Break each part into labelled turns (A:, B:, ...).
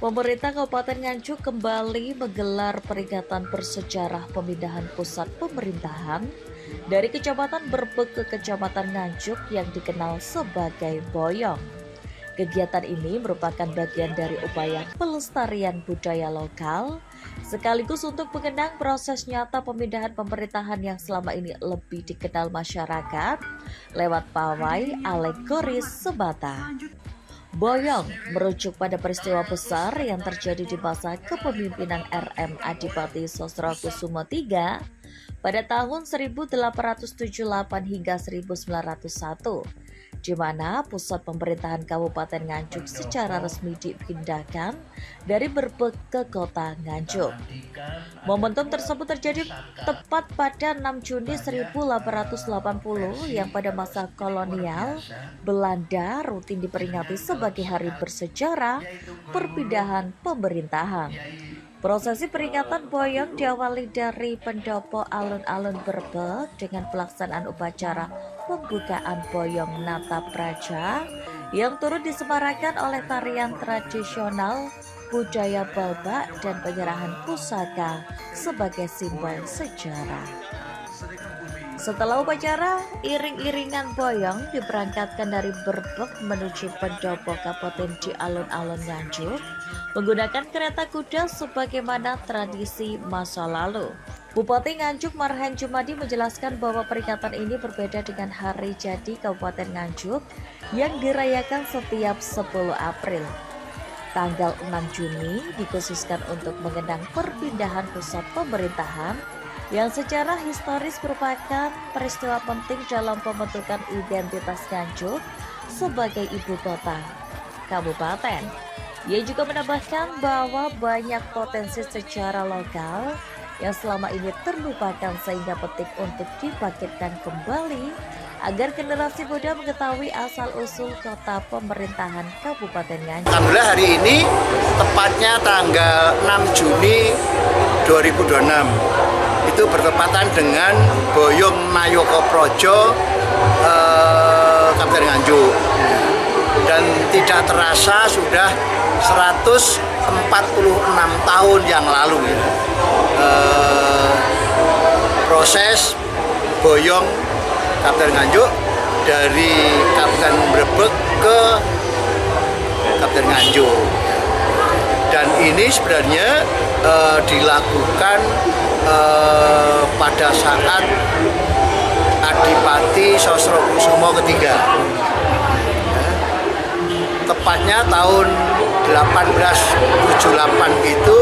A: Pemerintah Kabupaten Nganjuk kembali menggelar peringatan bersejarah pemindahan pusat pemerintahan dari Kecamatan Berbek ke Kecamatan Nganjuk yang dikenal sebagai Boyong. Kegiatan ini merupakan bagian dari upaya pelestarian budaya lokal, sekaligus untuk mengenang proses nyata pemindahan pemerintahan yang selama ini lebih dikenal masyarakat lewat pawai alegoris Sebata. Boyong merujuk pada peristiwa besar yang terjadi di masa kepemimpinan RM Adipati Sosrokusumo III pada tahun 1878 hingga 1901, di mana pusat pemerintahan Kabupaten Nganjuk secara resmi dipindahkan dari Berbek ke kota Nganjuk. Momentum tersebut terjadi tepat pada 6 Juni 1880 yang pada masa kolonial Belanda rutin diperingati sebagai hari bersejarah perpindahan pemerintahan. Prosesi peringatan Boyong diawali dari pendopo alun-alun Berbek dengan pelaksanaan upacara pembukaan Boyong Nata Praja yang turut disemarakan oleh tarian tradisional, budaya Balbak dan penyerahan pusaka sebagai simbol sejarah. Setelah upacara, iring-iringan Boyong diberangkatkan dari Berbek menuju pendopo kabupaten di alun-alun Nganjuk menggunakan kereta kuda sebagaimana tradisi masa lalu. Bupati Nganjuk Marhen Jumadi menjelaskan bahwa peringatan ini berbeda dengan hari jadi Kabupaten Nganjuk yang dirayakan setiap 10 April. Tanggal 6 Juni dikhususkan untuk mengenang perpindahan pusat pemerintahan yang secara historis merupakan peristiwa penting dalam pembentukan identitas Nganjuk sebagai ibu kota kabupaten. Ia juga menambahkan bahwa banyak potensi secara lokal yang selama ini terlupakan sehingga penting untuk dibangkitkan kembali agar generasi muda mengetahui asal-usul kota pemerintahan Kabupaten Nganjuk.
B: Alhamdulillah hari ini tepatnya tanggal 6 Juni 2026 itu bertepatan dengan Boyong Nayoko Projo Kabupaten Nganjuk, dan tidak terasa sudah 146 tahun yang lalu proses Boyong Kabupaten Nganjuk dari Kabupaten Berbek ke Kabupaten Nganjuk, dan ini sebenarnya dilakukan pada saat Adipati Sosrokusumo III, tepatnya tahun 1878 itu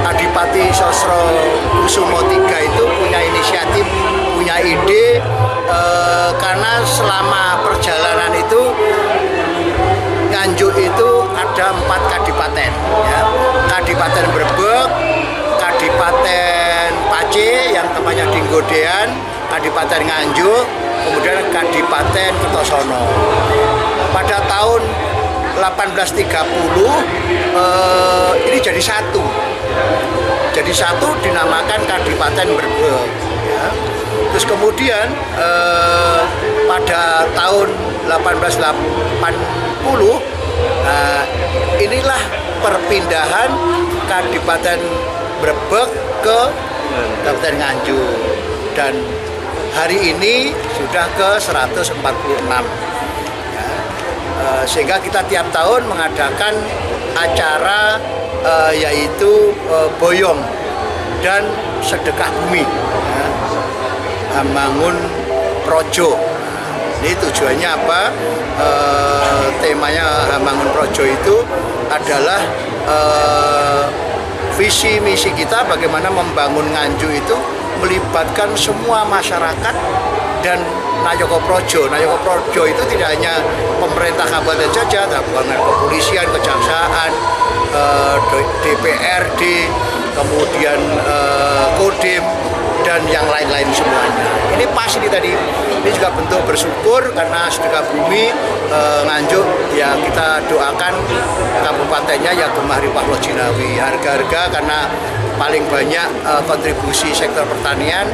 B: Adipati Sosrokusumo III itu punya inisiatif, punya ide, karena selama perjalanan itu Nganjuk itu ada 4 kadipaten, ya. Kadipaten Berbek, Kadipaten Pace yang tempatnya di Nggodean, Kadipaten Nganjuk, kemudian Kadipaten Kertosono. Pada tahun 1830 ini jadi satu dinamakan Kadipaten Berbek, ya. Terus kemudian pada tahun 1880 inilah perpindahan Kadipaten Berbek ke Kabupaten Nganjuk, dan hari ini sudah ke 146, ya. Sehingga kita tiap tahun mengadakan acara yaitu Boyong dan sedekah bumi, ya. Hambangun Projo. Ini tujuannya apa? Temanya Hambangun Projo itu adalah visi misi kita bagaimana membangun Nganjuk itu melibatkan semua masyarakat dan Nayoko Projo. Nayoko Projo itu tidak hanya pemerintah kabupaten saja, tapi kepolisian, kejaksaan, DPRD, kemudian Kodim, dan yang lain-lain semuanya. Ini pas ini tadi, ini juga bentuk bersyukur karena sedekah bumi Nganjuk, ya kita doakan kabupatennya ya Gemah Ripah Lojinawi. Harga-harga karena paling banyak kontribusi sektor pertanian,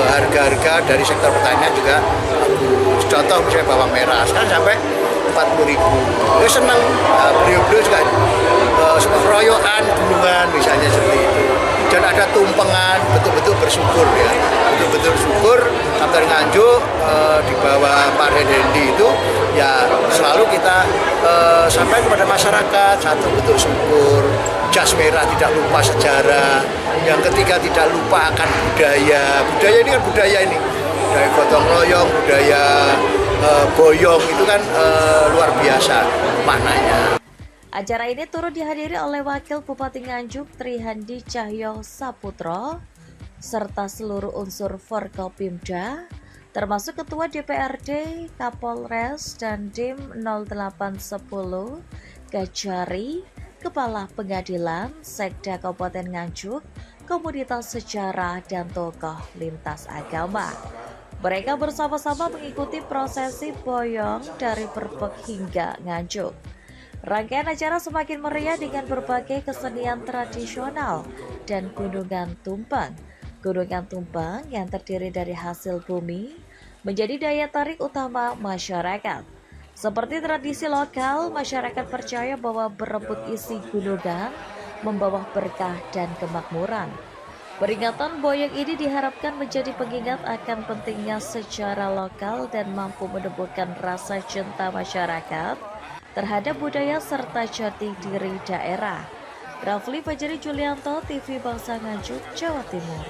B: harga-harga dari sektor pertanian juga bagus. Contoh misalnya bawang merah, sekarang sampai 40.000. Ya senang, beliau-beliau juga keroyokan gunungan misalnya seperti itu. Dan ada tumpengan, betul-betul bersyukur ya, betul-betul bersyukur. Kabupaten Nganjuk di bawah Pak Hendi itu ya selalu kita sampaikan kepada masyarakat, satu betul syukur, jas merah tidak lupa sejarah, yang ketiga tidak lupa akan budaya. Budaya ini kan budaya gotong royong, budaya boyong itu kan luar biasa maknanya.
A: Acara ini turut dihadiri oleh Wakil Bupati Nganjuk Trihandi Cahyo Saputro serta seluruh unsur Forkopimda termasuk Ketua DPRD, Kapolres, dan Dim 0810, Kajari, Kepala Pengadilan, Sekda Kabupaten Nganjuk, komunitas sejarah, dan tokoh lintas agama. Mereka bersama-sama mengikuti prosesi boyong dari Berbek hingga Nganjuk. Rangkaian acara semakin meriah dengan berbagai kesenian tradisional dan gunungan tumpeng. Gunungan tumpeng yang terdiri dari hasil bumi menjadi daya tarik utama masyarakat. Seperti tradisi lokal, masyarakat percaya bahwa berebut isi gunungan membawa berkah dan kemakmuran. Peringatan boyong ini diharapkan menjadi pengingat akan pentingnya sejarah lokal dan mampu menumbuhkan rasa cinta masyarakat terhadap budaya serta jati diri daerah. Rafli Fajri Julianto, TV Bangsa Nganjuk, Jawa Timur.